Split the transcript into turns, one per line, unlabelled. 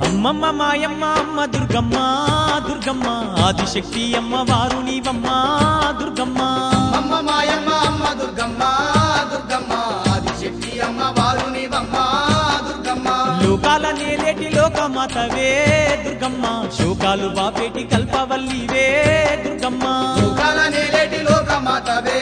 అమ్మమ్మ మాయమ్మ అమ్మ దుర్గమ్మ దుర్గమ్మ ఆదిశక్తి అమ్మ వారు నీవమ్మ దుర్గమ్మ.
అమ్మ మాయమ్మ అమ్మ దుర్గమ్మ దుర్గమ్మ ఆదిశక్తి అమ్మ వారు నీవమ్మ దుర్గమ్మ.
లోకాల నేలేటి లోకమాతవే దుర్గమ్మ, శోకాలు బాపేటి కల్పవల్లివే దుర్గమ్మ.
లోకాల నేలేటి లోకమాతవే